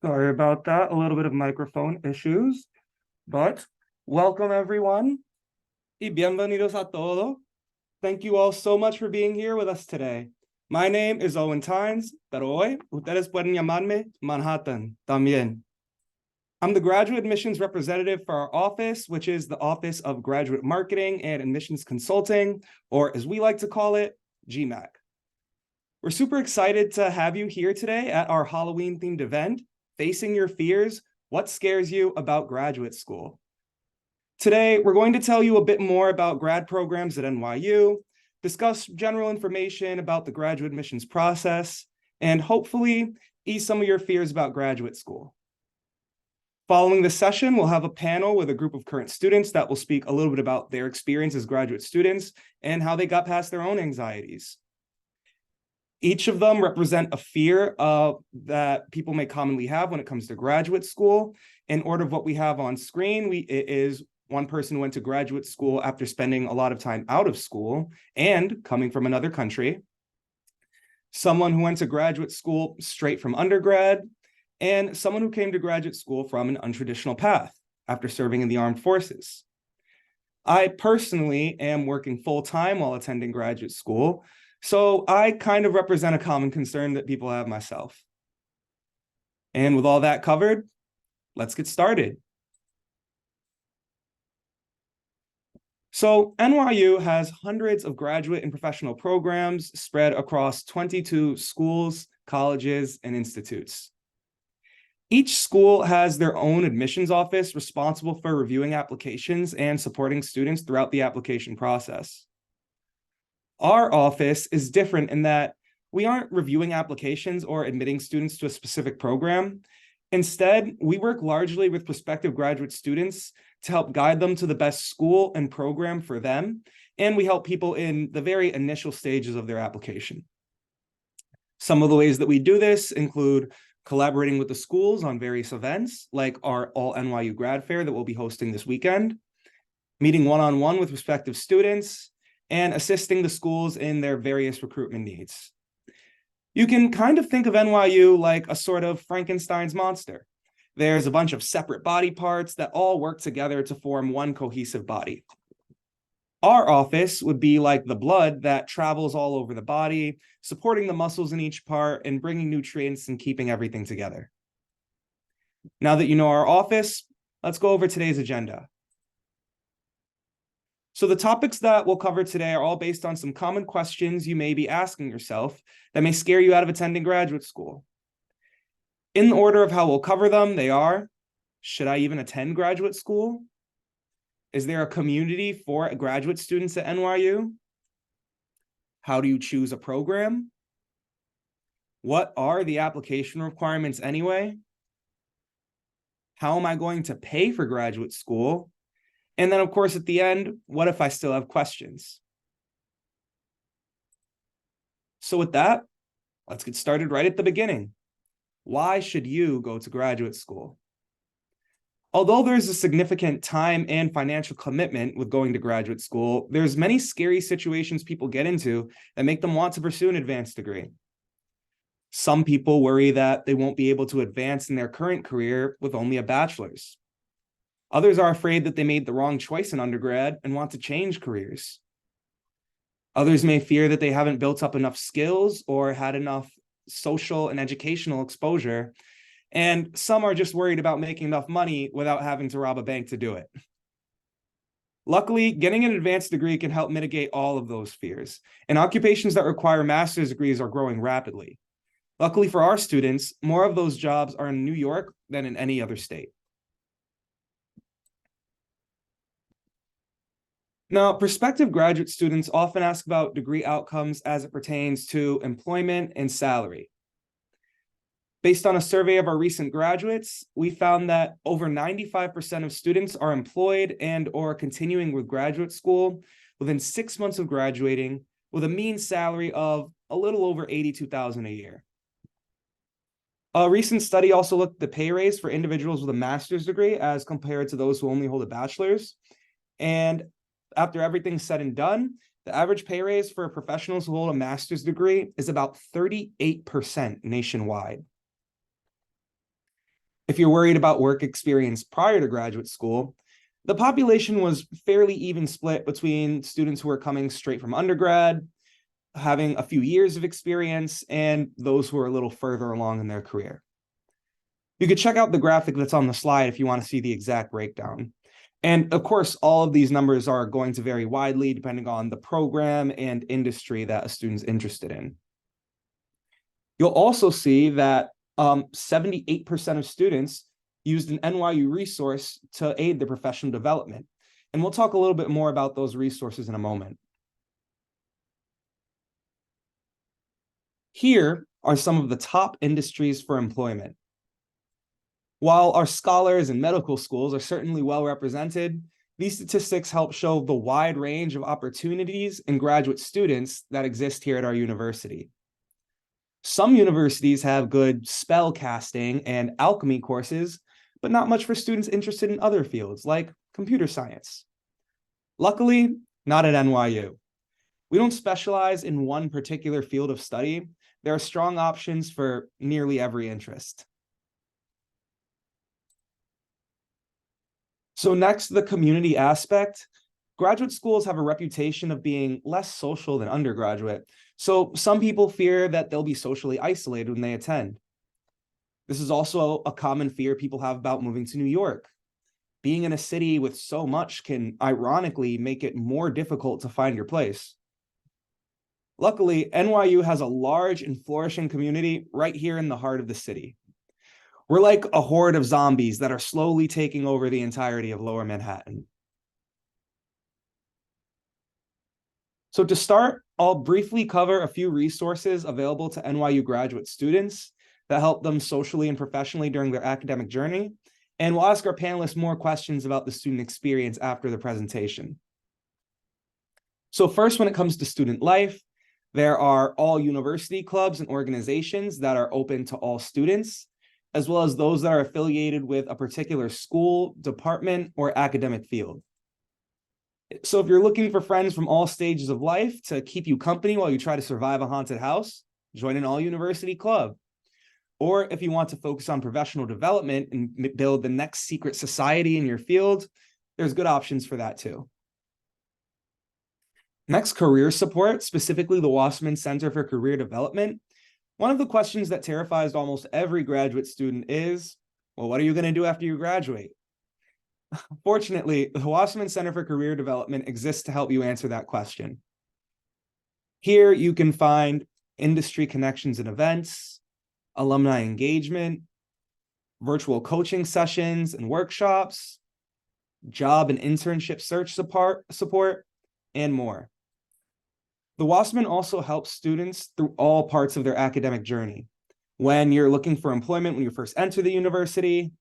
Sorry about that. A little bit of microphone issues, but welcome everyone y bienvenidos a todos. Thank you all so much for being here with us today. My name is Owen Tynes, pero hoy ustedes pueden llamarme Manhattan también. I'm the graduate admissions representative for our office, which is the Office of Graduate Marketing and Admissions Consulting, or as we like to call it, GMAC. We're super excited to have you here today at our Halloween-themed event, Facing Your Fears, What Scares You About Graduate School. Today, we're going to tell you a bit more about grad programs at NYU, discuss general information about the graduate admissions process, and hopefully ease some of your fears about graduate school. Following this session, we'll have a panel with a group of current students that will speak a little bit about their experience as graduate students and how they got past their own anxieties. Each of them represent a fear that people may commonly have when it comes to graduate school. In order of what we have on screen, it is one person who went to graduate school after spending a lot of time out of school and coming from another country, someone who went to graduate school straight from undergrad, and someone who came to graduate school from an untraditional path after serving in the armed forces. I personally am working full-time while attending graduate school, so I kind of represent a common concern that people have myself. And with all that covered, let's get started. So NYU has hundreds of graduate and professional programs spread across 22 schools, colleges, and institutes. Each school has their own admissions office responsible for reviewing applications and supporting students throughout the application process. Our office is different in that we aren't reviewing applications or admitting students to a specific program. Instead, we work largely with prospective graduate students to help guide them to the best school and program for them, and we help people in the very initial stages of their application. Some of the ways that we do this include collaborating with the schools on various events, like our All NYU Grad Fair that we'll be hosting this weekend, meeting one-on-one with prospective students, and assisting the schools in their various recruitment needs. You can kind of think of NYU like a sort of Frankenstein's monster. There's a bunch of separate body parts that all work together to form one cohesive body. Our office would be like the blood that travels all over the body, supporting the muscles in each part and bringing nutrients and keeping everything together. Now that you know our office, let's go over today's agenda. So the topics that we'll cover today are all based on some common questions you may be asking yourself that may scare you out of attending graduate school. In the order of how we'll cover them, they are, should I even attend graduate school? Is there a community for graduate students at NYU? How do you choose a program? What are the application requirements anyway? How am I going to pay for graduate school? And then, of course, at the end, what if I still have questions? So with that, let's get started right at the beginning. Why should you go to graduate school? Although there's a significant time and financial commitment with going to graduate school, there's many scary situations people get into that make them want to pursue an advanced degree. Some people worry that they won't be able to advance in their current career with only a bachelor's. Others are afraid that they made the wrong choice in undergrad and want to change careers. Others may fear that they haven't built up enough skills or had enough social and educational exposure. And some are just worried about making enough money without having to rob a bank to do it. Luckily, getting an advanced degree can help mitigate all of those fears, and occupations that require master's degrees are growing rapidly. Luckily for our students, more of those jobs are in New York than in any other state. Now, prospective graduate students often ask about degree outcomes as it pertains to employment and salary. Based on a survey of our recent graduates, we found that over 95% of students are employed and or continuing with graduate school within 6 months of graduating with a mean salary of a little over $82,000 a year. A recent study also looked at the pay raise for individuals with a master's degree as compared to those who only hold a bachelor's. And after everything's said and done, the average pay raise for professionals who hold a master's degree is about 38% nationwide. If you're worried about work experience prior to graduate school, the population was fairly even split between students who were coming straight from undergrad, having a few years of experience, and those who are a little further along in their career. You could check out the graphic that's on the slide if you want to see the exact breakdown. And of course, all of these numbers are going to vary widely depending on the program and industry that a student's interested in. You'll also see that 78% of students used an NYU resource to aid their professional development. And we'll talk a little bit more about those resources in a moment. Here are some of the top industries for employment. While our scholars and medical schools are certainly well represented, these statistics help show the wide range of opportunities and graduate students that exist here at our university. Some universities have good spell casting and alchemy courses, but not much for students interested in other fields like computer science. Luckily, not at NYU. We don't specialize in one particular field of study. There are strong options for nearly every interest. So next, the community aspect. Graduate schools have a reputation of being less social than undergraduate, so some people fear that they'll be socially isolated when they attend. This is also a common fear people have about moving to New York. Being in a city with so much can ironically make it more difficult to find your place. Luckily, NYU has a large and flourishing community right here in the heart of the city. We're like a horde of zombies that are slowly taking over the entirety of Lower Manhattan. So to start, I'll briefly cover a few resources available to NYU graduate students that help them socially and professionally during their academic journey. And we'll ask our panelists more questions about the student experience after the presentation. So first, when it comes to student life, there are all university clubs and organizations that are open to all students, as well as those that are affiliated with a particular school, department, or academic field. So if you're looking for friends from all stages of life to keep you company while you try to survive a haunted house, join an all-university club. Or if you want to focus on professional development and build the next secret society in your field, there's good options for that too. Next, career support, specifically the Wasserman Center for Career Development. One of the questions that terrifies almost every graduate student is, well, what are you going to do after you graduate? Fortunately, the Wasserman Center for Career Development exists to help you answer that question. Here you can find industry connections and events, alumni engagement, virtual coaching sessions and workshops, job and internship search support, and more. The Wasserman also helps students through all parts of their academic journey. When you're looking for employment when you first enter the university,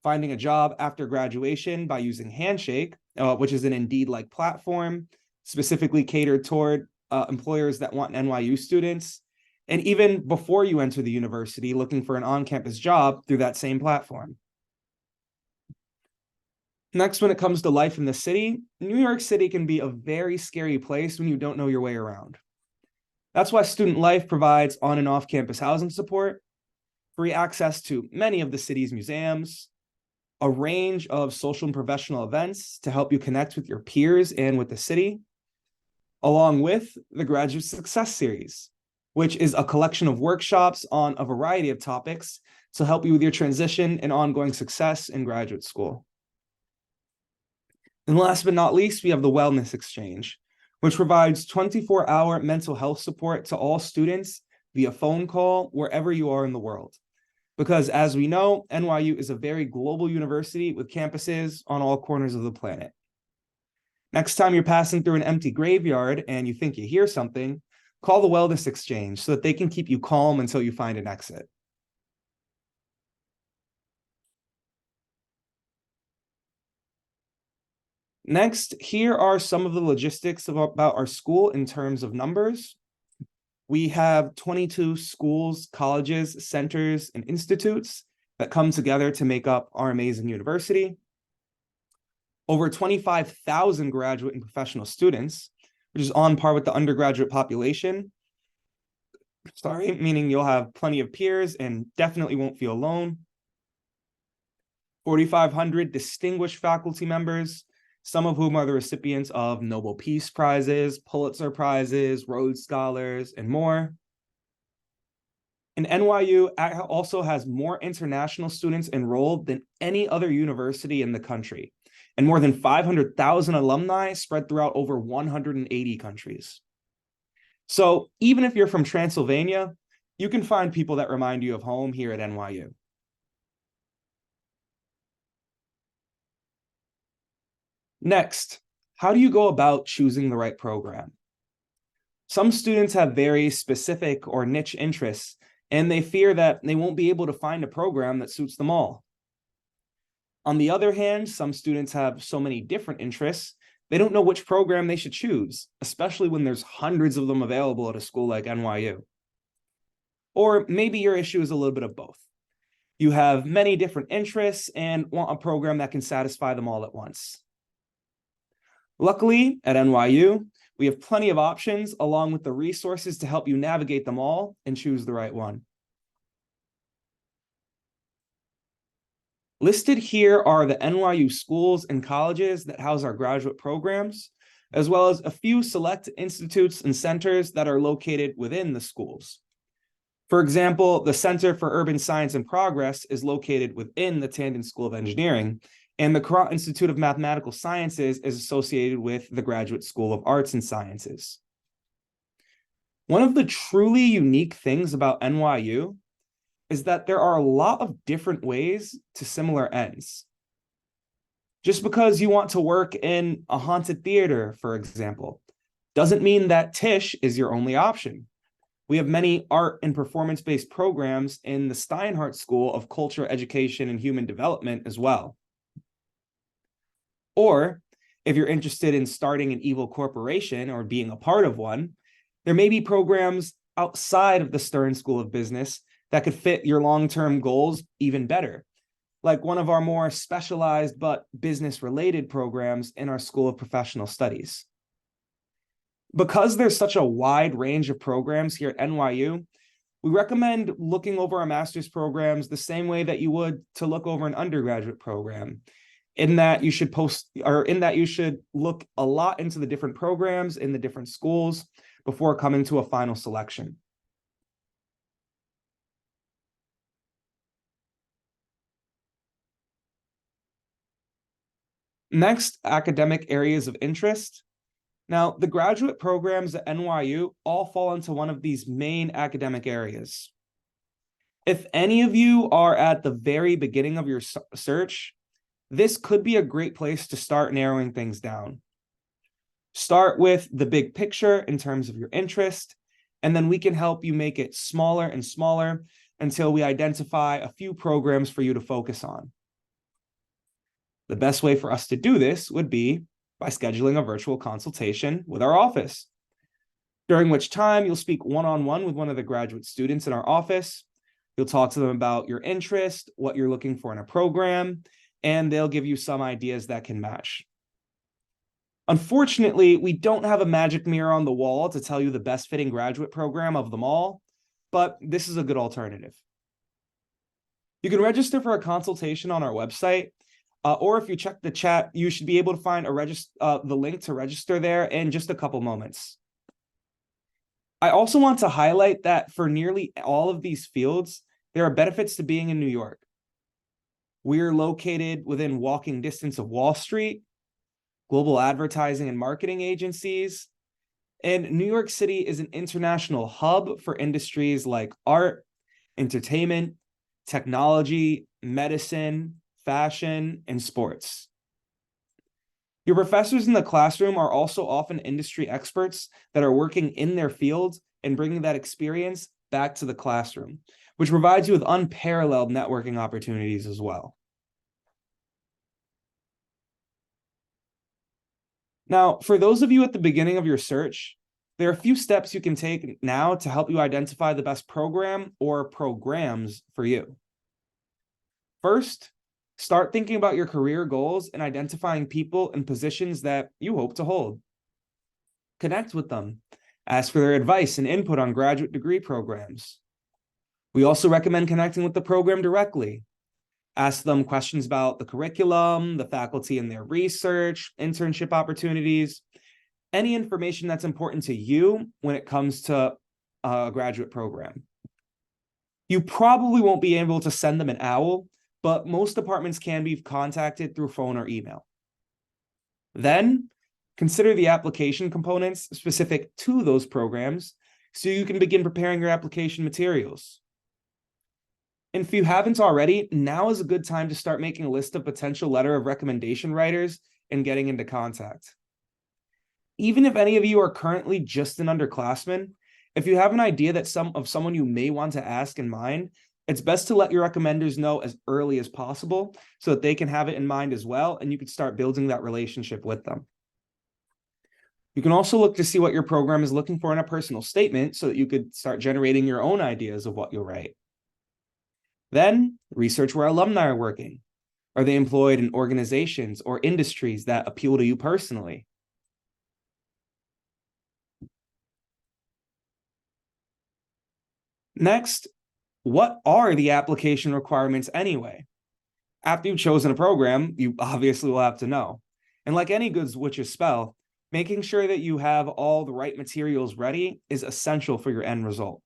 finding a job after graduation by using Handshake, which is an Indeed-like platform, specifically catered toward employers that want NYU students, and even before you enter the university, looking for an on-campus job through that same platform. Next, when it comes to life in the city, New York City can be a very scary place when you don't know your way around. That's why Student Life provides on and off-campus housing support, free access to many of the city's museums, a range of social and professional events to help you connect with your peers and with the city, along with the Graduate Success Series, which is a collection of workshops on a variety of topics to help you with your transition and ongoing success in graduate school. And last but not least, we have the Wellness Exchange, which provides 24-hour mental health support to all students via phone call wherever you are in the world. Because as we know, NYU is a very global university with campuses on all corners of the planet. Next time you're passing through an empty graveyard and you think you hear something, call the Wellness Exchange so that they can keep you calm until you find an exit. Next, here are some of the logistics about our school in terms of numbers. We have 22 schools, colleges, centers, and institutes that come together to make up our amazing university. Over 25,000 graduate and professional students, which is on par with the undergraduate population. Meaning you'll have plenty of peers and definitely won't feel alone. 4,500 distinguished faculty members, some of whom are the recipients of Nobel Peace Prizes, Pulitzer Prizes, Rhodes Scholars, and more. And NYU also has more international students enrolled than any other university in the country, and more than 500,000 alumni spread throughout over 180 countries. So even if you're from Transylvania, you can find people that remind you of home here at NYU. Next, how do you go about choosing the right program? Some students have very specific or niche interests, and they fear that they won't be able to find a program that suits them all. On the other hand, some students have so many different interests, they don't know which program they should choose, especially when there's hundreds of them available at a school like NYU. Or maybe your issue is a little bit of both. You have many different interests and want a program that can satisfy them all at once. Luckily, at NYU, we have plenty of options along with the resources to help you navigate them all and choose the right one. Listed here are the NYU schools and colleges that house our graduate programs, as well as a few select institutes and centers that are located within the schools. For example, the Center for Urban Science and Progress is located within the Tandon School of Engineering, and the Grad Institute of Mathematical Sciences is associated with the Graduate School of Arts and Sciences. One of the truly unique things about NYU is that there are a lot of different ways to similar ends. Just because you want to work in a haunted theater, for example, doesn't mean that Tisch is your only option. We have many art and performance-based programs in the Steinhardt School of Culture, Education, and Human Development as well. Or if you're interested in starting an evil corporation or being a part of one, there may be programs outside of the Stern School of Business that could fit your long-term goals even better, like one of our more specialized but business-related programs in our School of Professional Studies. Because there's such a wide range of programs here at NYU, we recommend looking over our master's programs the same way that you would to look over an undergraduate program, in that you should look a lot into the different programs in the different schools before coming to a final selection. Next, academic areas of interest. Now, the graduate programs at NYU all fall into one of these main academic areas. If any of you are at the very beginning of your search, this could be a great place to start narrowing things down. Start with the big picture in terms of your interest, and then we can help you make it smaller and smaller until we identify a few programs for you to focus on. The best way for us to do this would be by scheduling a virtual consultation with our office, during which time you'll speak one-on-one with one of the graduate students in our office. You'll talk to them about your interest, what you're looking for in a program, and they'll give you some ideas that can match. Unfortunately, we don't have a magic mirror on the wall to tell you the best fitting graduate program of them all, but this is a good alternative. You can register for a consultation on our website, or if you check the chat, you should be able to find the link to register there in just a couple moments. I also want to highlight that for nearly all of these fields, there are benefits to being in New York. We're located within walking distance of Wall Street, global advertising and marketing agencies, and New York City is an international hub for industries like art, entertainment, technology, medicine, fashion, and sports. Your professors in the classroom are also often industry experts that are working in their fields and bringing that experience back to the classroom, which provides you with unparalleled networking opportunities as well. Now, for those of you at the beginning of your search, there are a few steps you can take now to help you identify the best program or programs for you. First, start thinking about your career goals and identifying people and positions that you hope to hold. Connect with them. Ask for their advice and input on graduate degree programs. We also recommend connecting with the program directly. Ask them questions about the curriculum, the faculty and their research, internship opportunities, any information that's important to you when it comes to a graduate program. You probably won't be able to send them an OWL, but most departments can be contacted through phone or email. Then, consider the application components specific to those programs so you can begin preparing your application materials. And if you haven't already, now is a good time to start making a list of potential letter of recommendation writers and getting into contact. Even if any of you are currently just an underclassman, if you have an idea that someone you may want to ask in mind, it's best to let your recommenders know as early as possible so that they can have it in mind as well, and you can start building that relationship with them. You can also look to see what your program is looking for in a personal statement so that you could start generating your own ideas of what you'll write. Then, research where alumni are working. Are they employed in organizations or industries that appeal to you personally? Next, what are the application requirements anyway? After you've chosen a program, you obviously will have to know. And like any good witch's spell, making sure that you have all the right materials ready is essential for your end result.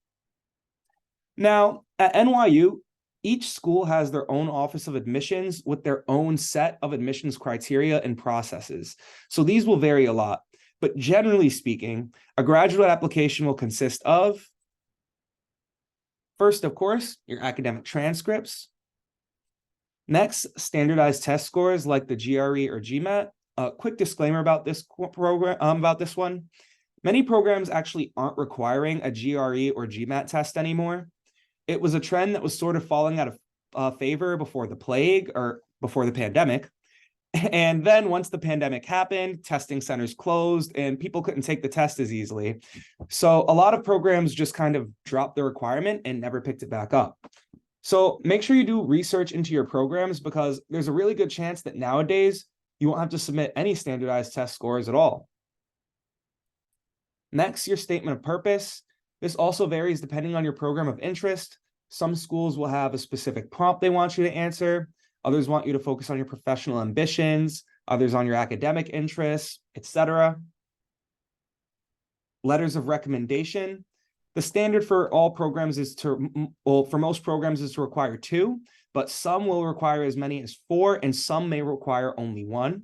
Now, at NYU, each school has their own Office of Admissions with their own set of admissions criteria and processes. So these will vary a lot. But generally speaking, a graduate application will consist of, first, of course, your academic transcripts. Next, standardized test scores like the GRE or GMAT. A quick disclaimer about this program, about this one. Many programs actually aren't requiring a GRE or GMAT test anymore. It was a trend that was sort of falling out of favor before the plague or before the pandemic. And then once the pandemic happened, testing centers closed and people couldn't take the test as easily. So a lot of programs just kind of dropped the requirement and never picked it back up. So make sure you do research into your programs because there's a really good chance that nowadays you won't have to submit any standardized test scores at all. Next, your statement of purpose. This also varies depending on your program of interest. Some schools will have a specific prompt they want you to answer. Others want you to focus on your professional ambitions, others on your academic interests, etc. Letters of recommendation. The standard for all programs is for most programs is to require 2, but some will require as many as 4, and some may require only 1.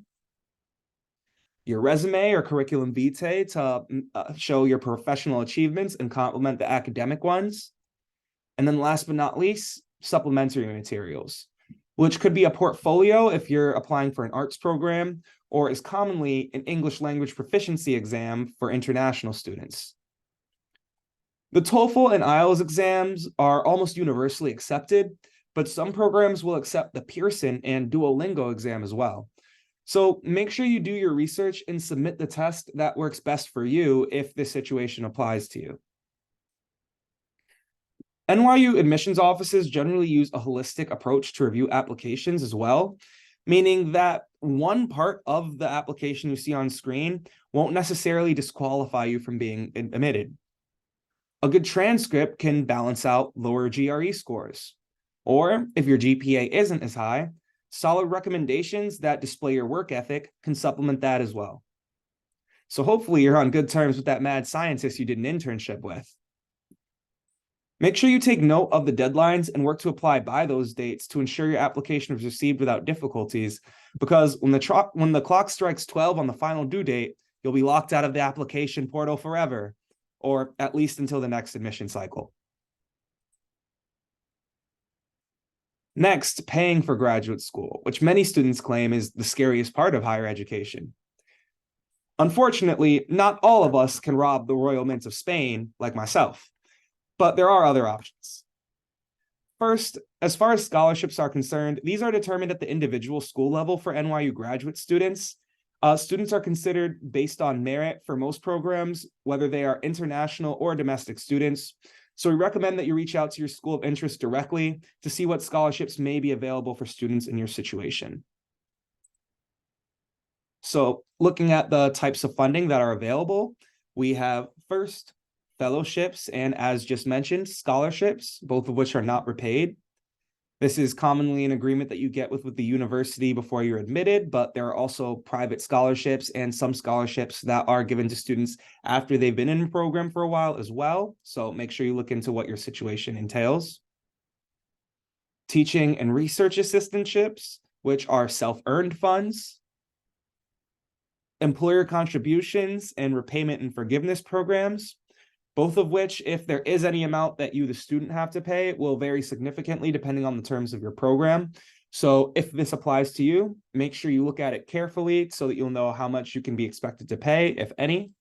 Your resume or curriculum vitae to show your professional achievements and complement the academic ones. And then last but not least, supplementary materials, which could be a portfolio if you're applying for an arts program, or is commonly an English language proficiency exam for international students. The TOEFL and IELTS exams are almost universally accepted, but some programs will accept the Pearson and Duolingo exam as well. So make sure you do your research and submit the test that works best for you if this situation applies to you. NYU admissions offices generally use a holistic approach to review applications as well, meaning that one part of the application you see on screen won't necessarily disqualify you from being admitted. A good transcript can balance out lower GRE scores. Or if your GPA isn't as high, solid recommendations that display your work ethic can supplement that as well. So hopefully you're on good terms with that mad scientist you did an internship with. Make sure you take note of the deadlines and work to apply by those dates to ensure your application is received without difficulties, because when the clock strikes 12 on the final due date, you'll be locked out of the application portal forever, or at least until the next admission cycle. Next, paying for graduate school, which many students claim is the scariest part of higher education. Unfortunately, not all of us can rob the royal mint of Spain, like myself, but there are other options. First, as far as scholarships are concerned, these are determined at the individual school level for NYU graduate students. Students are considered based on merit for most programs, whether they are international or domestic students. So we recommend that you reach out to your school of interest directly to see what scholarships may be available for students in your situation. So looking at the types of funding that are available, we have first, fellowships, and as just mentioned, scholarships, both of which are not repaid. This is commonly an agreement that you get with the university before you're admitted, but there are also private scholarships and some scholarships that are given to students after they've been in a program for a while as well. So make sure you look into what your situation entails. Teaching and research assistantships, which are self-earned funds. Employer contributions and repayment and forgiveness programs, both of which, if there is any amount that you, the student, have to pay, will vary significantly depending on the terms of your program. So if this applies to you, make sure you look at it carefully so that you'll know how much you can be expected to pay, if any.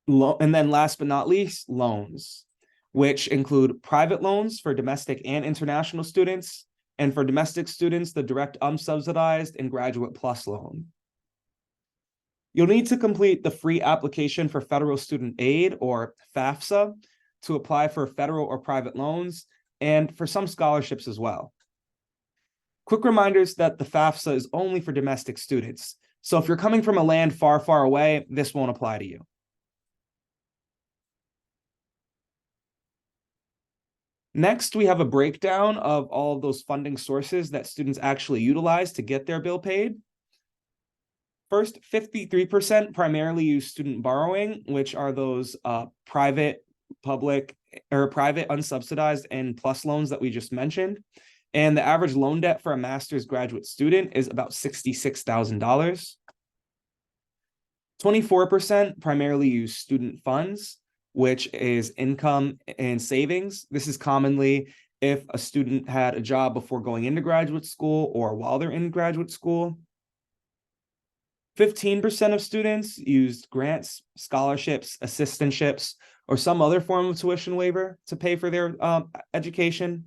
And then last but not least, loans, which include private loans for domestic and international students, and for domestic students, the direct unsubsidized and graduate plus loan. You'll need to complete the free application for federal student aid, or FAFSA, to apply for federal or private loans and for some scholarships as well. Quick reminders that the FAFSA is only for domestic students. So if you're coming from a land far, far away, this won't apply to you. Next, we have a breakdown of all of those funding sources that students actually utilize to get their bill paid. First, 53% primarily use student borrowing, which are those private, public, or private unsubsidized and plus loans that we just mentioned. And the average loan debt for a master's graduate student is about $66,000. 24% primarily use student funds, which is income and savings. This is commonly if a student had a job before going into graduate school or while they're in graduate school. 15% of students used grants, scholarships, assistantships, or some other form of tuition waiver to pay for their education.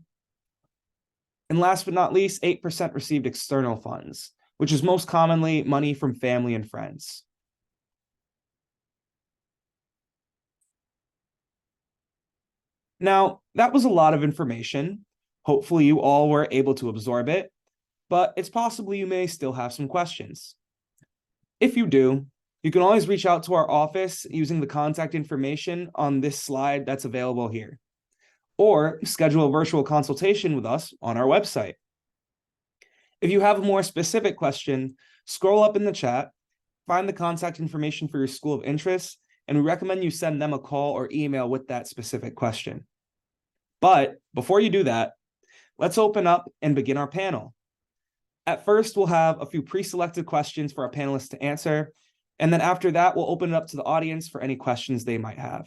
And last but not least, 8% received external funds, which is most commonly money from family and friends. Now, that was a lot of information. Hopefully you all were able to absorb it, but it's possible you may still have some questions. If you do, you can always reach out to our office using the contact information on this slide that's available here, or schedule a virtual consultation with us on our website. If you have a more specific question, scroll up in the chat, find the contact information for your school of interest, and we recommend you send them a call or email with that specific question. But before you do that, let's open up and begin our panel. At first, we'll have a few pre-selected questions for our panelists to answer, and then after that, we'll open it up to the audience for any questions they might have.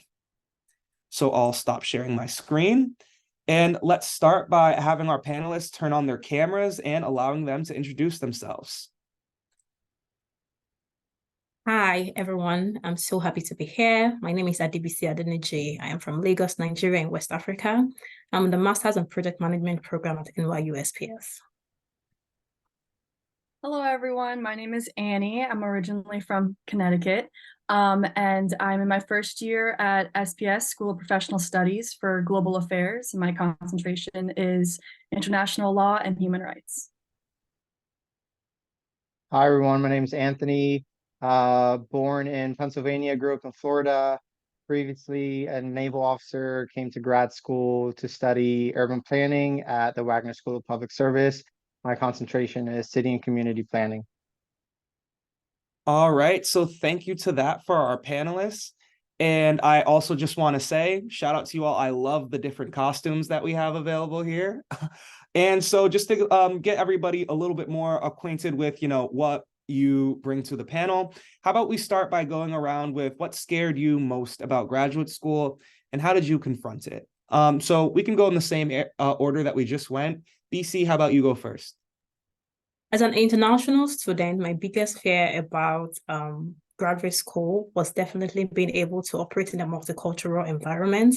So I'll stop sharing my screen, and let's start by having our panelists turn on their cameras and allowing them to introduce themselves. Hi, everyone. I'm so happy to be here. My name is Adibisi Adeniji. I am from Lagos, Nigeria, in West Africa. I'm in the Masters in Project Management program at NYU SPS. Hello, everyone. My name is Annie. I'm originally from Connecticut, and I'm in my first year at SPS, School of Professional Studies for Global Affairs. My concentration is international law and human rights. Hi, everyone. My name is Anthony. Born in Pennsylvania, grew up in Florida. Previously a naval officer, came to grad school to study urban planning at the Wagner School of Public Service. My concentration is city and community planning. All right, so thank you to that for our panelists. And I also just want to say, shout out to you all. I love the different costumes that we have available here. And so just to get everybody a little bit more acquainted with, what you bring to the panel, how about we start by going around with what scared you most about graduate school and how did you confront it? So we can go in the same order that we just went. BC, how about you go first? As an international student, my biggest fear about graduate school was definitely being able to operate in a multicultural environment.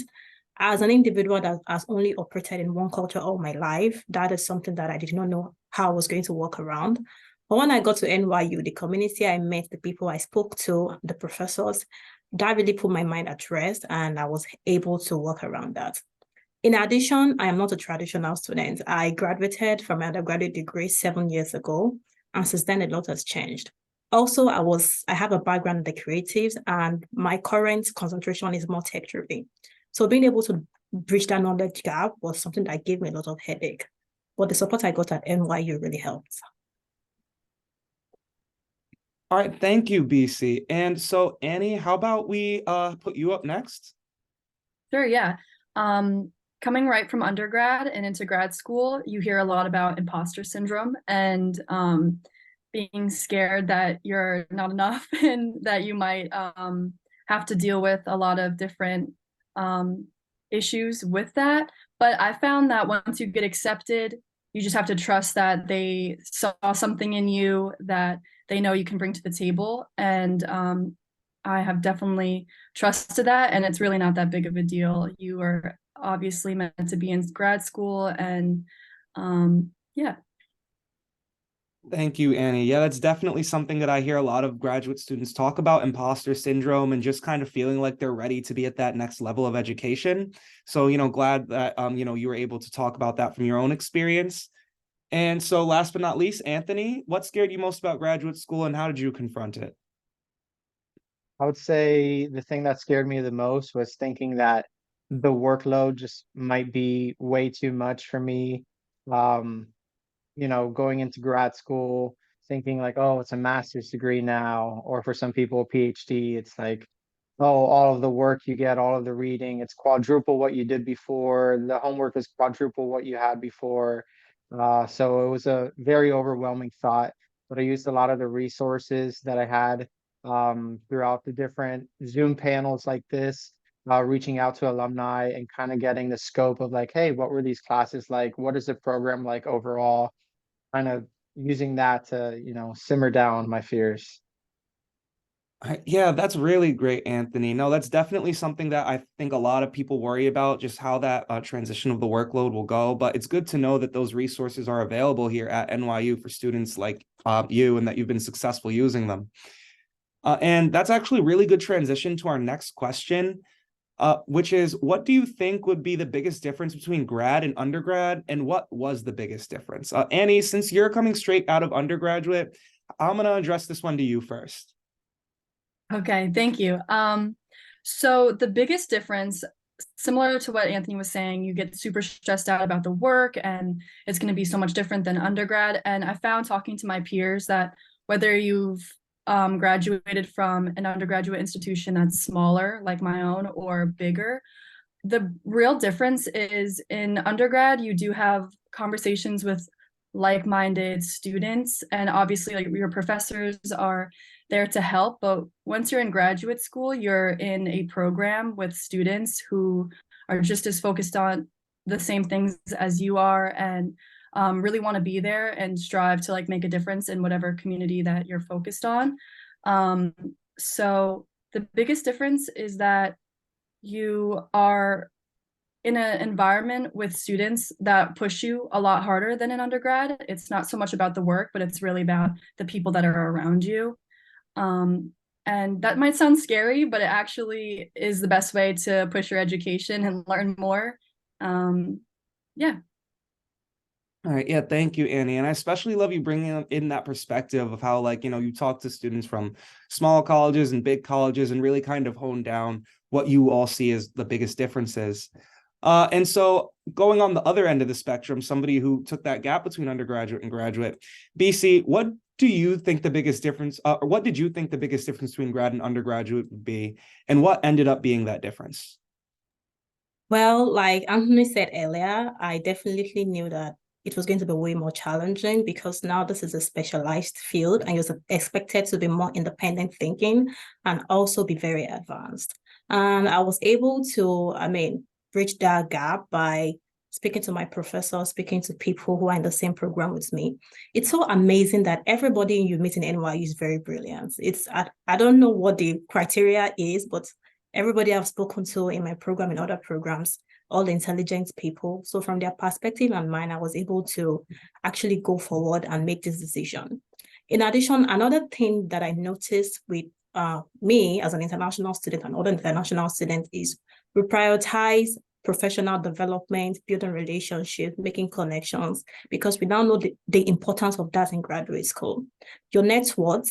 As an individual that has only operated in one culture all my life, that is something that I did not know how I was going to work around. But when I got to NYU, the community I met, the people I spoke to, the professors, that really put my mind at rest, and I was able to work around that. In addition, I am not a traditional student. I graduated from my undergraduate degree 7 years ago, and since then a lot has changed. Also, I have a background in the creatives, and my current concentration is more tech-driven. So being able to bridge that knowledge gap was something that gave me a lot of headache. But the support I got at NYU really helped. All right, thank you, BC. And so, Annie, how about we put you up next? Sure, yeah. Coming right from undergrad and into grad school, you hear a lot about imposter syndrome and being scared that you're not enough and that you might have to deal with a lot of different issues with that. But I found that once you get accepted, you just have to trust that they saw something in you that they know you can bring to the table. And I have definitely trusted that, and it's really not that big of a deal. You are obviously meant to be in grad school, and yeah. Thank you, Annie. Yeah, that's definitely something that I hear a lot of graduate students talk about, imposter syndrome, and just kind of feeling like they're ready to be at that next level of education. So, glad that, you were able to talk about that from your own experience. And so last but not least, Anthony, what scared you most about graduate school and how did you confront it? I would say the thing that scared me the most was thinking that the workload just might be way too much for me. Um, going into grad school, thinking like, oh, it's a master's degree now, or for some people, a PhD, it's like, oh, all of the work you get, all of the reading, it's quadruple what you did before. The homework is quadruple what you had before. So it was a very overwhelming thought, but I used a lot of the resources that I had throughout the different Zoom panels like this, reaching out to alumni and kind of getting the scope of like, hey, what were these classes like? What is the program like overall? Kind of using that to, simmer down my fears. Yeah, that's really great, Anthony. No, that's definitely something that I think a lot of people worry about, just how that transition of the workload will go. But it's good to know that those resources are available here at NYU for students like you and that you've been successful using them. And that's actually a really good transition to our next question, which is, what do you think would be the biggest difference between grad and undergrad, and what was the biggest difference? Annie, since you're coming straight out of undergraduate, I'm going to address this one to you first. Okay, thank you. So the biggest difference, similar to what Anthony was saying, you get super stressed out about the work and it's going to be so much different than undergrad. And I found talking to my peers that whether you've graduated from an undergraduate institution that's smaller, like my own, or bigger, the real difference is in undergrad, you do have conversations with like-minded students, and obviously like your professors are there to help. But once you're in graduate school, you're in a program with students who are just as focused on the same things as you are, and really want to be there and strive to like make a difference in whatever community that you're focused on. So the biggest difference is that you are in an environment with students that push you a lot harder than an undergrad. It's not so much about the work, but it's really about the people that are around you. And that might sound scary, but it actually is the best way to push your education and learn more. Yeah. All right. Yeah. Thank you, Annie. And I especially love you bringing in that perspective of how, like, you talk to students from small colleges and big colleges and really kind of hone down what you all see as the biggest differences. And so going on the other end of the spectrum, somebody who took that gap between undergraduate and graduate, BC, what do you think the biggest difference, or what did you think the biggest difference between grad and undergraduate would be? And what ended up being that difference? Well, like Anthony said earlier, I definitely knew that it was going to be way more challenging because now this is a specialized field and you're expected to be more independent thinking and also be very advanced. And I was able to, bridge that gap by speaking to my professor, speaking to people who are in the same program with me. It's so amazing that everybody you meet in NYU is very brilliant. I don't know what the criteria is, but everybody I've spoken to in my program and other programs, all intelligent people. So from their perspective and mine, I was able to actually go forward and make this decision. In addition, another thing that I noticed with me as an international student and other international students is we prioritize professional development, building relationships, making connections, because we now know the importance of that in graduate school. Your network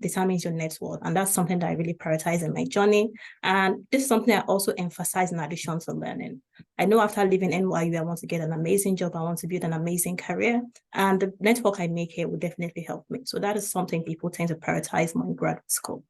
determines your net worth, and that's something that I really prioritize in my journey. And this is something I also emphasize in addition to learning. I know after leaving NYU, I want to get an amazing job. I want to build an amazing career, and the network I make here will definitely help me. So that is something people tend to prioritize more in graduate school.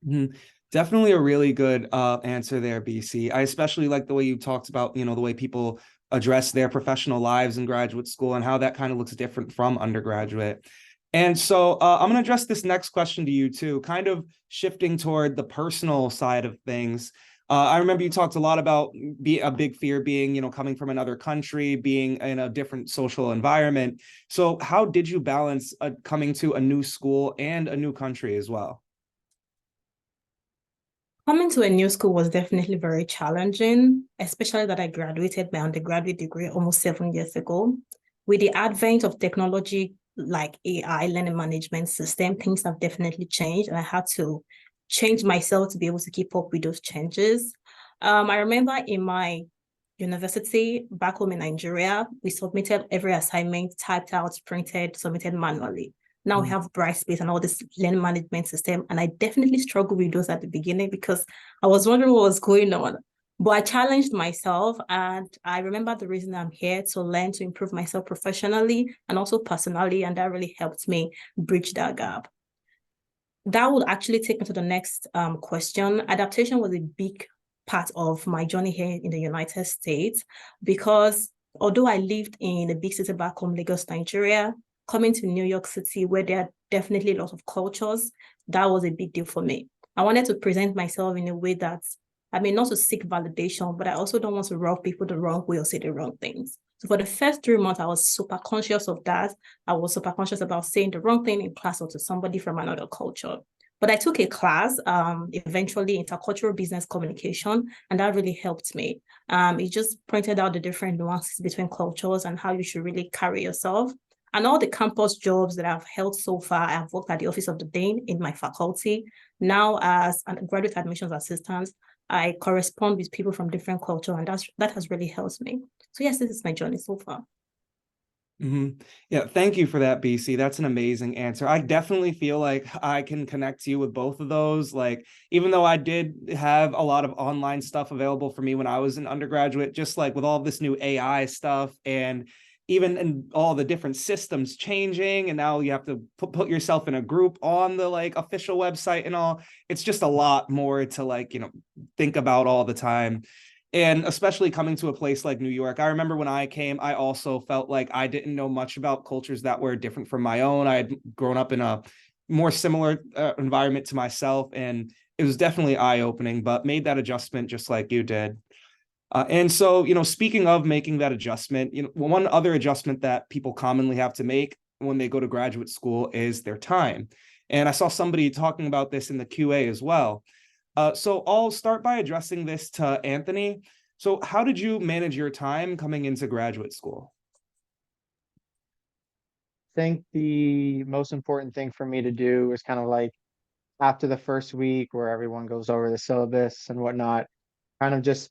Mm-hmm. Definitely a really good answer there, BC. I especially like the way you talked about, the way people address their professional lives in graduate school and how that kind of looks different from undergraduate. And so I'm going to address this next question to you too, kind of shifting toward the personal side of things. I remember you talked a lot about a big fear being, coming from another country, being in a different social environment. So how did you balance coming to a new school and a new country as well? Coming to a new school was definitely very challenging, especially that I graduated my undergraduate degree almost 7 years ago. With the advent of technology like AI, learning management system, things have definitely changed, and I had to change myself to be able to keep up with those changes. I remember in my university back home in Nigeria, we submitted every assignment, typed out, printed, submitted manually. Now we have Brightspace and all this learning management system. And I definitely struggled with those at the beginning because I was wondering what was going on. But I challenged myself, and I remember the reason I'm here to learn to improve myself professionally and also personally. And that really helped me bridge that gap. That would actually take me to the next question. Adaptation was a big part of my journey here in the United States, because although I lived in a big city back home, Lagos, Nigeria, coming to New York City, where there are definitely a lot of cultures, that was a big deal for me. I wanted to present myself in a way that, I mean, not to seek validation, but I also don't want to rub people the wrong way or say the wrong things. So for the first 3 months, I was super conscious of that. I was super conscious about saying the wrong thing in class or to somebody from another culture. But I took a class, eventually intercultural business communication, and that really helped me. It just pointed out the different nuances between cultures and how you should really carry yourself. And all the campus jobs that I've held so far, I've worked at the Office of the Dean in my faculty. Now, as a graduate admissions assistant, I correspond with people from different cultures, and that has really helped me. So yes, this is my journey so far. Mm-hmm. Yeah, thank you for that, BC. That's an amazing answer. I definitely feel like I can connect you with both of those. Like, even though I did have a lot of online stuff available for me when I was an undergraduate, just like with all this new AI stuff and even in all the different systems changing, and now you have to put yourself in a group on the like official website and all, it's just a lot more to like, think about all the time. And especially coming to a place like New York, I remember when I came, I also felt like I didn't know much about cultures that were different from my own. I had grown up in a more similar environment to myself, and it was definitely eye-opening, but made that adjustment just like you did. And so, speaking of making that adjustment, one other adjustment that people commonly have to make when they go to graduate school is their time. And I saw somebody talking about this in the QA as well. So I'll start by addressing this to Anthony. So how did you manage your time coming into graduate school? I think the most important thing for me to do is kind of like after the first week where everyone goes over the syllabus and whatnot, kind of just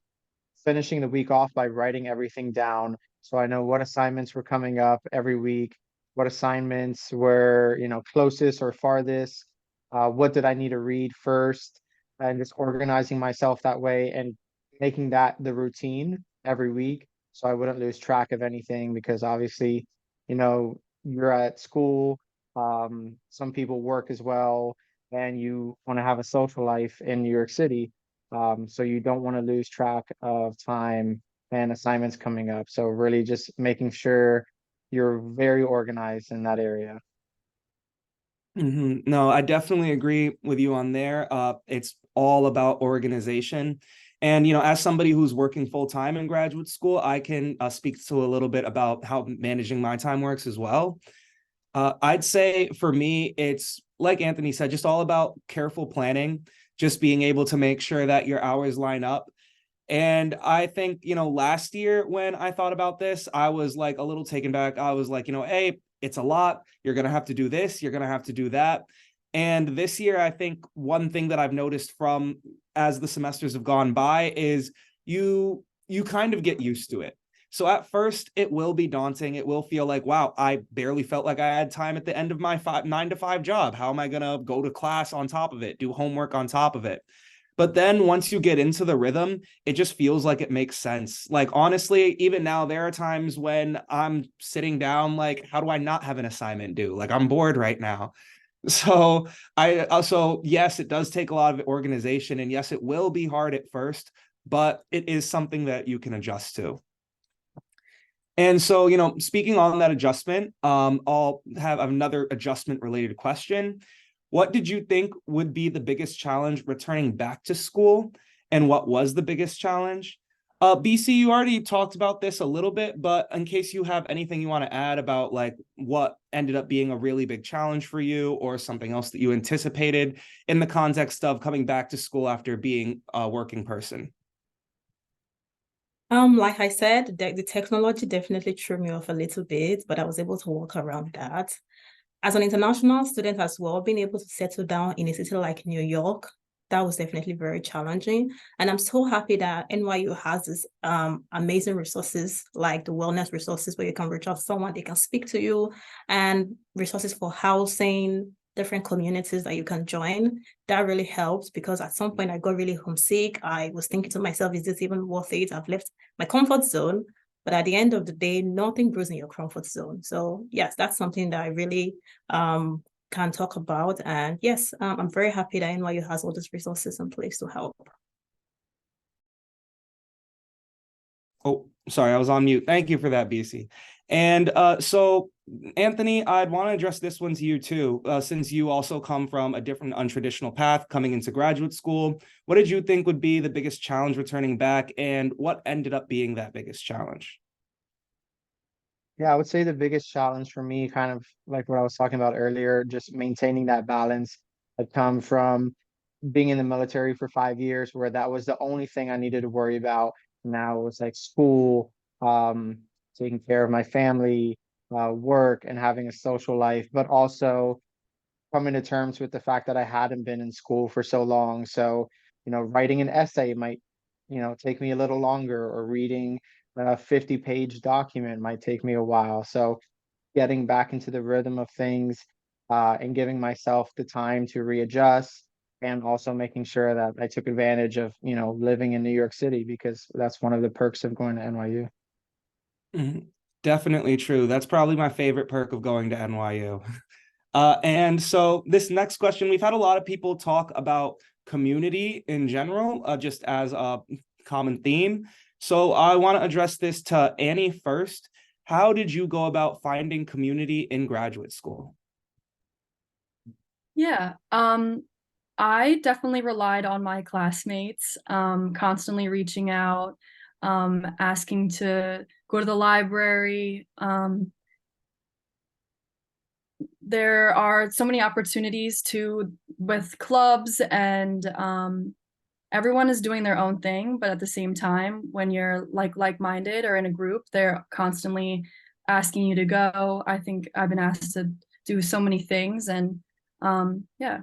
finishing the week off by writing everything down. So I know what assignments were coming up every week, what assignments were, closest or farthest, what did I need to read first, and just organizing myself that way and making that the routine every week. So I wouldn't lose track of anything because obviously, you're at school, some people work as well, and you want to have a social life in New York City. So you don't want to lose track of time and assignments coming up. So really just making sure you're very organized in that area. Mm-hmm. No, I definitely agree with you on there. It's all about organization. And, as somebody who's working full time in graduate school, I can speak to a little bit about how managing my time works as well. I'd say for me, it's like Anthony said, just all about careful planning, just being able to make sure that your hours line up. And I think, last year when I thought about this, I was like a little taken back. I was like, hey, it's a lot. You're going to have to do this. You're going to have to do that. And this year, I think one thing that I've noticed from as the semesters have gone by is you kind of get used to it. So at first, it will be daunting. It will feel like, wow, I barely felt like I had time at the end of my 9 to 5 job. How am I going to go to class on top of it, do homework on top of it? But then once you get into the rhythm, it just feels like it makes sense. Like, honestly, even now, there are times when I'm sitting down, like, how do I not have an assignment due? Like, I'm bored right now. So I also, yes, it does take a lot of organization, and yes, it will be hard at first, but it is something that you can adjust to. And so, speaking on that adjustment, I'll have another adjustment related question. What did you think would be the biggest challenge returning back to school? And what was the biggest challenge? BC, you already talked about this a little bit, but in case you have anything you want to add about like what ended up being a really big challenge for you or something else that you anticipated in the context of coming back to school after being a working person. Like I said, the technology definitely threw me off a little bit, but I was able to work around that. As an international student as well, being able to settle down in a city like New York, that was definitely very challenging. And I'm so happy that NYU has this amazing resources like the wellness resources where you can reach out to someone, they can speak to you, and resources for housing, different communities that you can join. That really helps because at some point I got really homesick. I was thinking to myself, is this even worth it? I've left my comfort zone. But at the end of the day, nothing grows in your comfort zone. So yes, that's something that I really can talk about. And yes, I'm very happy that NYU has all these resources in place to help. Oh, sorry, I was on mute. Thank you for that, BC. And so, Anthony, I'd want to address this one to you too, since you also come from a different untraditional path coming into graduate school. What did you think would be the biggest challenge returning back, and what ended up being that biggest challenge? Yeah, I would say the biggest challenge for me, kind of like what I was talking about earlier, just maintaining that balance. I've come from being in the military for 5 years where that was the only thing I needed to worry about. Now it was like school, um, taking care of my family, work, and having a social life, but also coming to terms with the fact that I hadn't been in school for so long. So, writing an essay might, take me a little longer, or reading a 50-page document might take me a while. So, getting back into the rhythm of things, and giving myself the time to readjust, and also making sure that I took advantage of, living in New York City, because that's one of the perks of going to NYU. Mhm. Definitely true. That's probably my favorite perk of going to NYU. And so this next question, we've had a lot of people talk about community in general, just as a common theme. So I want to address this to Annie first. How did you go about finding community in graduate school? Yeah, I definitely relied on my classmates, constantly reaching out, asking to go to the library. There are so many opportunities with clubs, and everyone is doing their own thing, but at the same time, when you're like-minded or in a group, they're constantly asking you to go. I think I've been asked to do so many things, and yeah.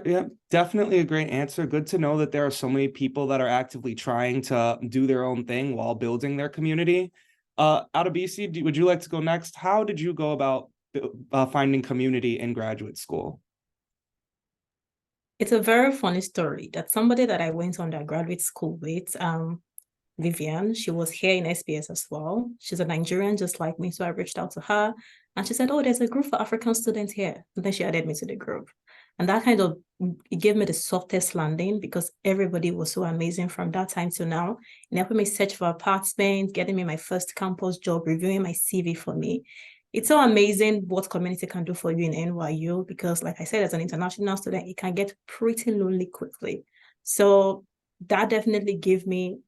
Yeah, definitely a great answer. Good to know that there are so many people that are actively trying to do their own thing while building their community. Out of BC, would you like to go next? How did you go about finding community in graduate school? It's a very funny story that somebody that I went to undergraduate school with, Vivian, she was here in SPS as well. She's a Nigerian just like me. So I reached out to her and she said, oh, there's a group for African students here. And then she added me to the group. And that kind of, it gave me the softest landing because everybody was so amazing from that time to now. And helping me search for apartments, getting me my first campus job, reviewing my CV for me. It's so amazing what community can do for you in NYU because, like I said, as an international student, it can get pretty lonely quickly. So that definitely gave me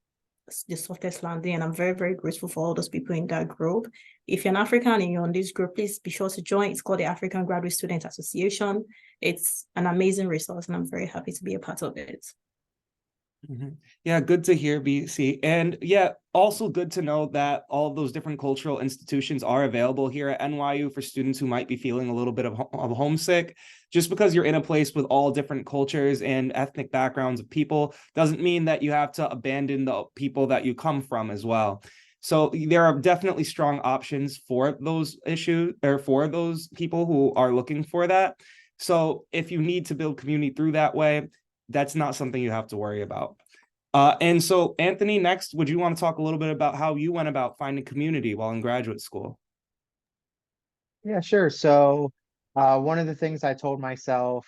the softest landing, and I'm very, very grateful for all those people in that group. If you're an African and you're on this group, please be sure to join. It's called the African Graduate Student Association. It's an amazing resource, and I'm very happy to be a part of it. Mhm. Yeah, good to hear, BC. And yeah, also good to know that all of those different cultural institutions are available here at NYU for students who might be feeling a little bit of homesick. Just because you're in a place with all different cultures and ethnic backgrounds of people doesn't mean that you have to abandon the people that you come from as well. So there are definitely strong options for those issues or for those people who are looking for that. So if you need to build community through that way, that's not something you have to worry about. And so, Anthony, next, would you want to talk a little bit about how you went about finding community while in graduate school? Yeah, sure. So, one of the things I told myself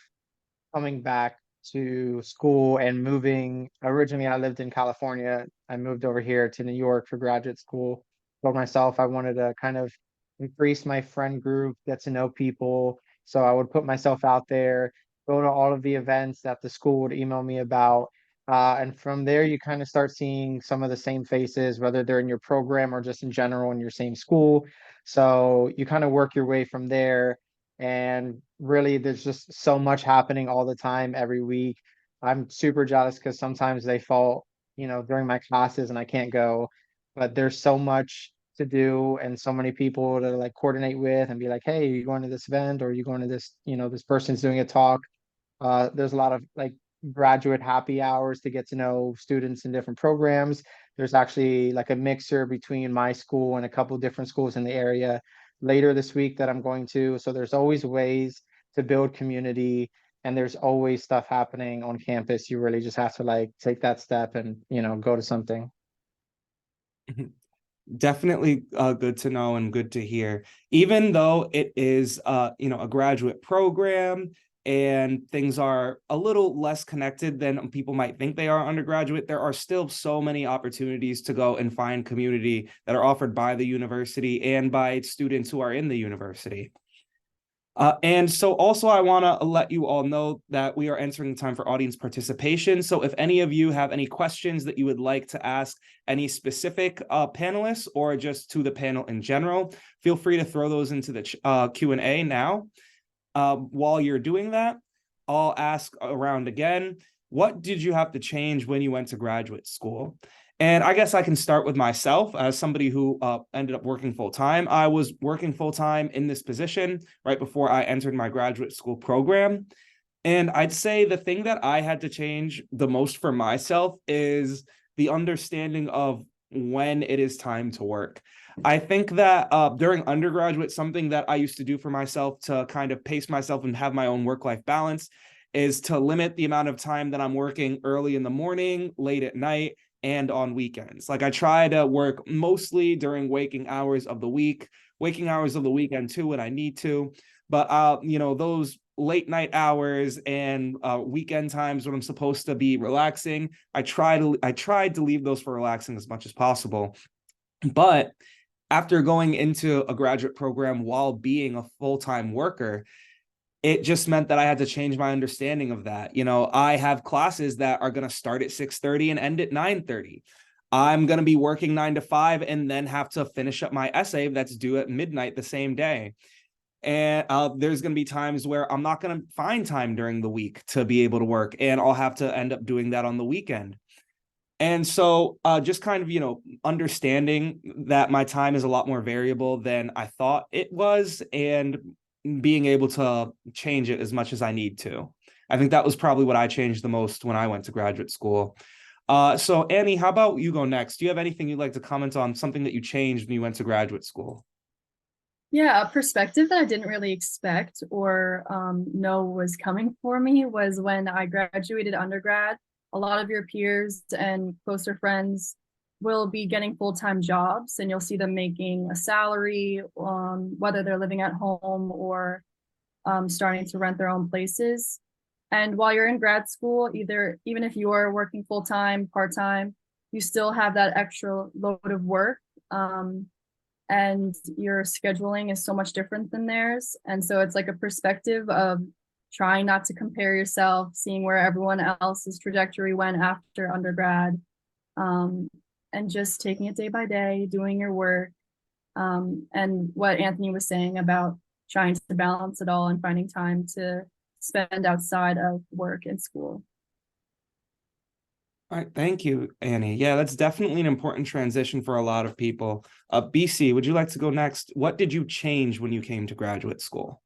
coming back to school and moving, originally I lived in California. I moved over here to New York for graduate school. Told myself I wanted to kind of increase my friend group, get to know people. So I would put myself out there, go to all of the events that the school would email me about. And from there, you kind of start seeing some of the same faces, whether they're in your program or just in general in your same school. So you kind of work your way from there, and really there's just so much happening all the time every week. I'm super jealous because sometimes they fall, during my classes and I can't go, but there's so much to do and so many people to like coordinate with and be like, hey, are you going to this event, or are you going to this, this person's doing a talk. There's a lot of like graduate happy hours to get to know students in different programs. There's actually like a mixer between my school and a couple different schools in the area later this week that I'm going to. So there's always ways to build community, and there's always stuff happening on campus. You really just have to like take that step and, go to something. Definitely good to know and good to hear. Even though it is a graduate program and things are a little less connected than people might think they are undergraduate, there are still so many opportunities to go and find community that are offered by the university and by students who are in the university. And so also I want to let you all know that we are entering the time for audience participation. So if any of you have any questions that you would like to ask any specific panelists or just to the panel in general, feel free to throw those into the Q&A now. While you're doing that, I'll ask around again, what did you have to change when you went to graduate school? And I guess I can start with myself as somebody who ended up working full time. I was working full time in this position right before I entered my graduate school program. And I'd say the thing that I had to change the most for myself is the understanding of when it is time to work. I think that during undergraduate, something that I used to do for myself to kind of pace myself and have my own work-life balance is to limit the amount of time that I'm working early in the morning, late at night, and on weekends. Like I try to work mostly during waking hours of the week, waking hours of the weekend too when I need to. But those late night hours and weekend times when I'm supposed to be relaxing, I tried to leave those for relaxing as much as possible. But after going into a graduate program while being a full-time worker, it just meant that I had to change my understanding of that. I have classes that are going to start at 6:30 and end at 9:30. I'm going to be working 9 to 5 and then have to finish up my essay that's due at midnight the same day. And there's going to be times where I'm not going to find time during the week to be able to work, and I'll have to end up doing that on the weekend. And so just kind of, understanding that my time is a lot more variable than I thought it was, and being able to change it as much as I need to. I think that was probably what I changed the most when I went to graduate school. So Annie, how about you go next? Do you have anything you'd like to comment on, something that you changed when you went to graduate school? Yeah, a perspective that I didn't really expect or know was coming for me was when I graduated undergrad. A lot of your peers and closer friends will be getting full-time jobs, and you'll see them making a salary, whether they're living at home or starting to rent their own places. And while you're in grad school, even if you're working full-time, part-time, you still have that extra load of work. And your scheduling is so much different than theirs. And so it's like a perspective of trying not to compare yourself, seeing where everyone else's trajectory went after undergrad, and just taking it day by day, doing your work. And what Anthony was saying about trying to balance it all and finding time to spend outside of work and school. All right, thank you, Annie. Yeah, that's definitely an important transition for a lot of people. BC, would you like to go next? What did you change when you came to graduate school?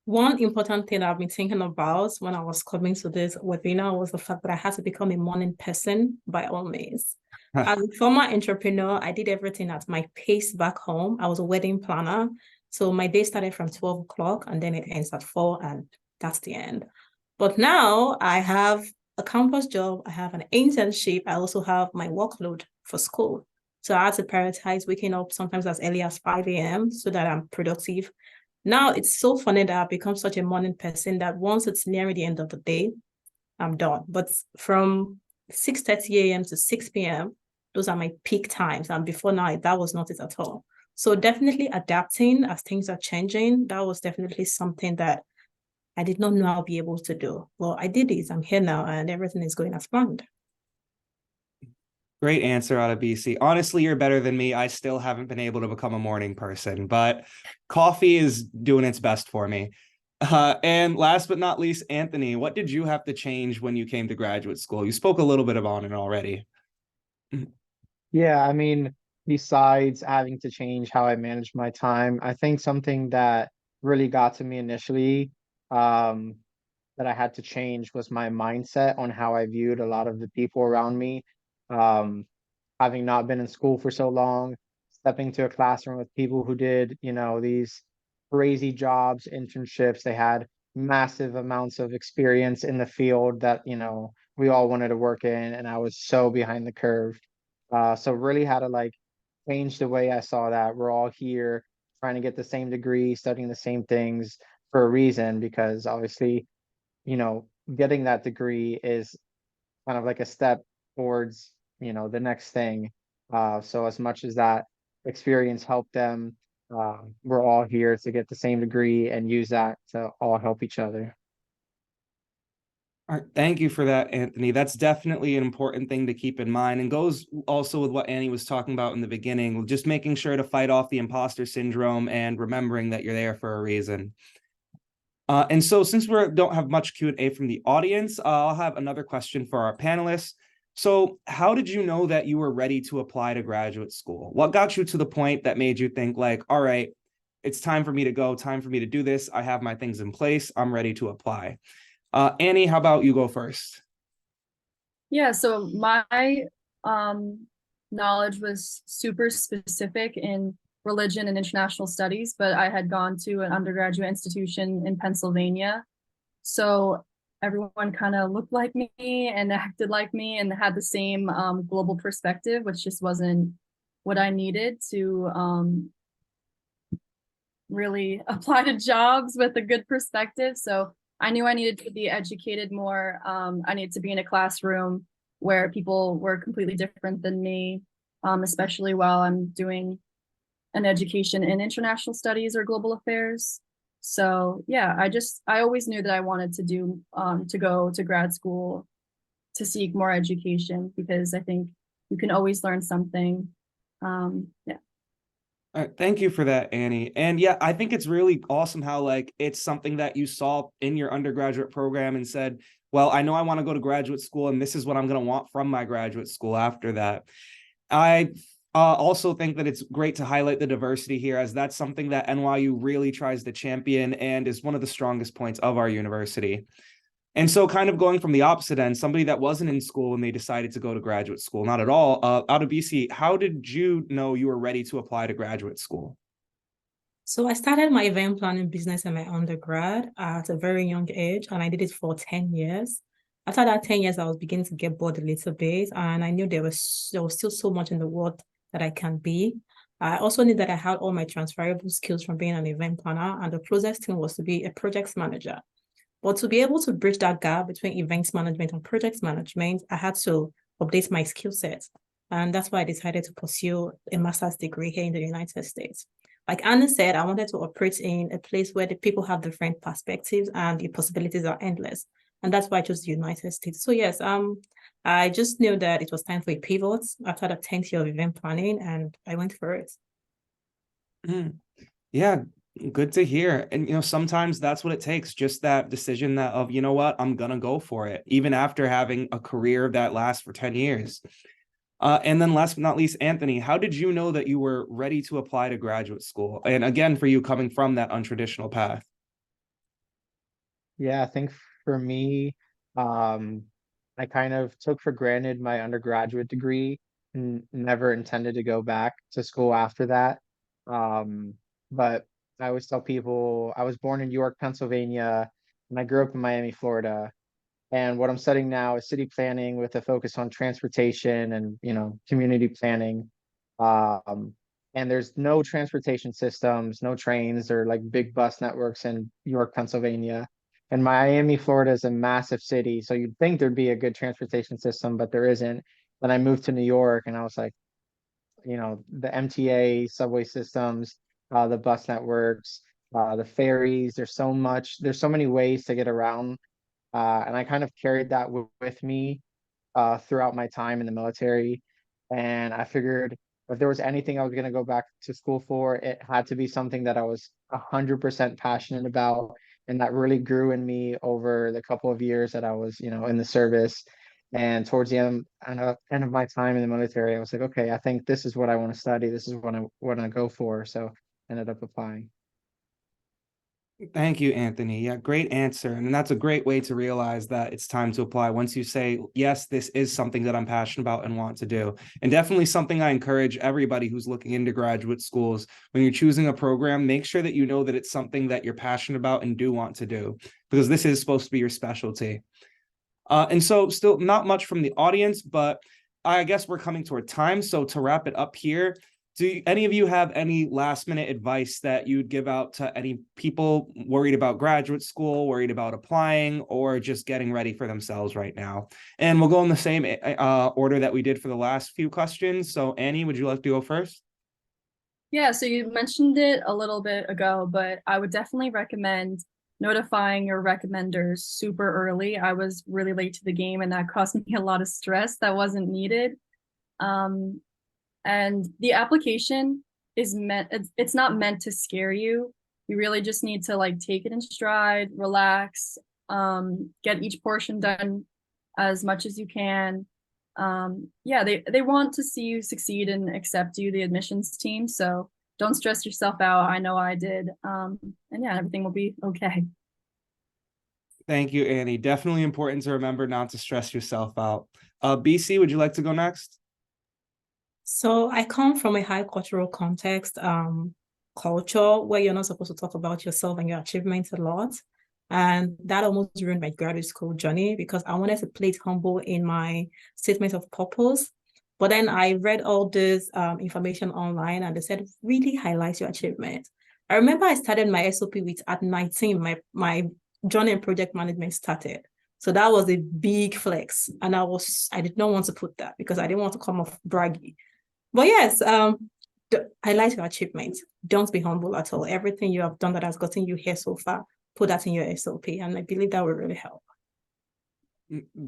One important thing I've been thinking about when I was coming to this webinar was the fact that I had to become a morning person by all means. As a former entrepreneur, I did everything at my pace back home. I was a wedding planner. So my day started from 12 o'clock and then it ends at 4, and that's the end. But now I have a campus job, I have an internship, I also have my workload for school. So I had to prioritize waking up sometimes as early as 5 a.m. so that I'm productive. Now it's so funny that I've become such a morning person that once it's nearing the end of the day, I'm done. But from 6:30 a.m. to 6 p.m., those are my peak times. And before now, that was not it at all. So definitely adapting as things are changing, that was definitely something that I did not know I'll be able to do. Well, I did it. I'm here now and everything is going as planned. Great answer out of BC. Honestly, you're better than me. I still haven't been able to become a morning person, but coffee is doing its best for me. And last but not least, Anthony, what did you have to change when you came to graduate school? You spoke a little bit about it already. Yeah, I mean, besides having to change how I manage my time, I think something that really got to me initially, um, that I had to change was my mindset on how I viewed a lot of the people around me. Um, Having not been in school for so long, stepping to a classroom with people who did, these crazy jobs, internships, they had massive amounts of experience in the field that, we all wanted to work in, and I was so behind the curve. So really had to like change the way I saw that. We're all here trying to get the same degree, studying the same things for a reason, because obviously, getting that degree is kind of like a step towards, the next thing. So as much as that experience helped them, we're all here to get the same degree and use that to all help each other. All right, thank you for that, Anthony. That's definitely an important thing to keep in mind, and goes also with what Annie was talking about in the beginning, just making sure to fight off the imposter syndrome and remembering that you're there for a reason. And so since we don't have much Q&A from the audience, I'll have another question for our panelists. So how did you know that you were ready to apply to graduate school? What got you to the point that made you think like, all right, it's time for me to go, time for me to do this. I have my things in place. I'm ready to apply. Annie, how about you go first? Yeah, so my knowledge was super specific in religion and international studies, but I had gone to an undergraduate institution in Pennsylvania. So everyone kind of looked like me and acted like me and had the same global perspective, which just wasn't what I needed to really apply to jobs with a good perspective. So I knew I needed to be educated more. I needed to be in a classroom where people were completely different than me, especially while I'm doing an education in international studies or global affairs. So yeah, I always knew that I wanted to go to grad school to seek more education, because I think you can always learn something. Yeah. All right, thank you for that, Annie. And yeah, I think it's really awesome how like it's something that you saw in your undergraduate program and said, well, I know I want to go to graduate school and this is what I'm going to want from my graduate school after that. I also think that it's great to highlight the diversity here, as that's something that NYU really tries to champion and is one of the strongest points of our university. And so kind of going from the opposite end, somebody that wasn't in school when they decided to go to graduate school, not at all, out of BC, how did you know you were ready to apply to graduate school? So I started my event planning business in my undergrad at a very young age, and I did it for 10 years. After that 10 years, I was beginning to get bored a little bit, and I knew there was still so much in the world that I can be. I also knew that I had all my transferable skills from being an event planner, and the closest thing was to be a project manager. But to be able to bridge that gap between events management and project management, I had to update my skill set. And that's why I decided to pursue a master's degree here in the United States. Like Anna said, I wanted to operate in a place where the people have different perspectives and the possibilities are endless. And that's why I chose the United States. So yes, I just knew that it was time for a pivot after the 10th year of event planning, and I went for it. Yeah, Good to hear. And, sometimes that's what it takes, just that decision that of, you know what, I'm going to go for it, even after having a career that lasts for 10 years. And then last but not least, Anthony, how did you know that you were ready to apply to graduate school? And again, for you coming from that untraditional path. Yeah, I think for me, um, I kind of took for granted my undergraduate degree and never intended to go back to school after that. Um, but I always tell people I was born in York, Pennsylvania, and I grew up in Miami, Florida. And what I'm studying now is city planning with a focus on transportation and, community planning. Um, and there's no transportation systems, no trains or like big bus networks in York, Pennsylvania. And Miami, Florida is a massive city. So you'd think there'd be a good transportation system, but there isn't. Then I moved to New York and I was like, the MTA subway systems, the bus networks, the ferries, there's so many ways to get around, and I kind of carried that with me throughout my time in the military. And I figured if there was anything I was going to go back to school for, it had to be something that I was 100% passionate about and that really grew in me over the couple of years that I was, in the service. And towards the end of my time in the military, I was like, okay, I think this is what I want to study. This is what I want to go for. So I ended up applying. Thank you, Anthony. Yeah, great answer. And that's a great way to realize that it's time to apply. Once you say, yes, this is something that I'm passionate about and want to do. And definitely something I encourage everybody who's looking into graduate schools. When you're choosing a program, make sure that you know that it's something that you're passionate about and do want to do, because this is supposed to be your specialty. And so still not much from the audience, but I guess we're coming toward time. So to wrap it up here, do any of you have any last minute advice that you'd give out to any people worried about graduate school, worried about applying, or just getting ready for themselves right now? And we'll go in the same order that we did for the last few questions. So Annie, would you like to go first? Yeah, so you mentioned it a little bit ago, but I would definitely recommend notifying your recommenders super early. I was really late to the game and that caused me a lot of stress that wasn't needed. Um, and the application is it's not meant to scare you. You really just need to like take it in stride, relax, get each portion done as much as you can. Yeah, they want to see you succeed and accept you, the admissions team. So don't stress yourself out. I know I did. And yeah, everything will be okay. Thank you, Annie. Definitely important to remember not to stress yourself out. BC, would you like to go next? So I come from a high cultural context, culture where you're not supposed to talk about yourself and your achievements a lot. And that almost ruined my graduate school journey because I wanted to play it humble in my statement of purpose. But then I read all this information online and they said, really highlight your achievement. I remember I started my SOP with at 19, my journey in project management started. So that was a big flex. And I did not want to put that because I didn't want to come off braggy. But yes, highlight your achievements. Don't be humble at all. Everything you have done that has gotten you here so far, put that in your SOP. And I believe that will really help.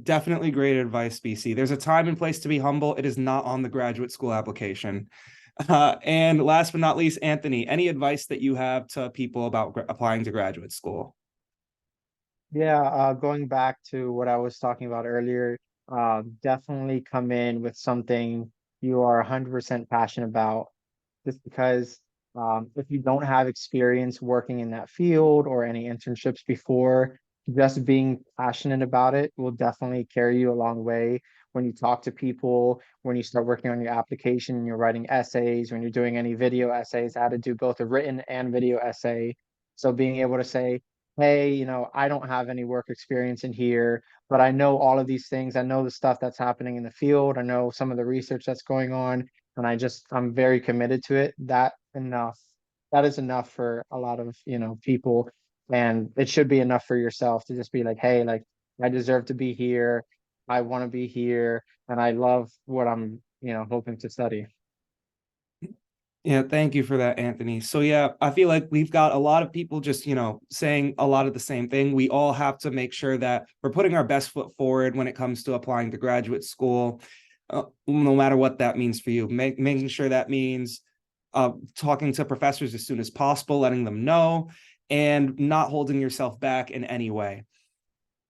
Definitely great advice, BC. There's a time and place to be humble. It is not on the graduate school application. And last but not least, Anthony, any advice that you have to people about applying to graduate school? Yeah, going back to what I was talking about earlier, definitely come in with something you are 100% passionate about. Just because if you don't have experience working in that field or any internships before, just being passionate about it will definitely carry you a long way when you talk to people, when you start working on your application, and you're writing essays, when you're doing any video essays. I had to do both a written and video essay. So being able to say, hey, I don't have any work experience in here, but I know all of these things. I know the stuff that's happening in the field. I know some of the research that's going on, and I'm very committed to it. That is enough for a lot of, people, and it should be enough for yourself to just be like, hey, like I deserve to be here. I want to be here, and I love what I'm, hoping to study. Yeah, thank you for that, Anthony. So yeah, I feel like we've got a lot of people just, saying a lot of the same thing. We all have to make sure that we're putting our best foot forward when it comes to applying to graduate school, no matter what that means for you. Making sure that means talking to professors as soon as possible, letting them know, and not holding yourself back in any way.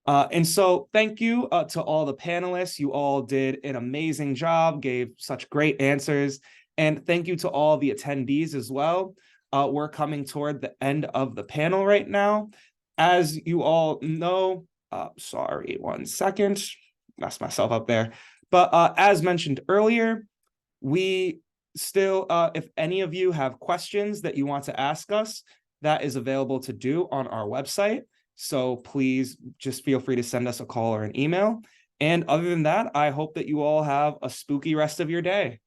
And so thank you to all the panelists. You all did an amazing job, gave such great answers. And thank you to all the attendees as well. We're coming toward the end of the panel right now. As you all know, sorry, 1 second, messed myself up there. But as mentioned earlier, we still, if any of you have questions that you want to ask us, that is available to do on our website. So please just feel free to send us a call or an email. And other than that, I hope that you all have a spooky rest of your day.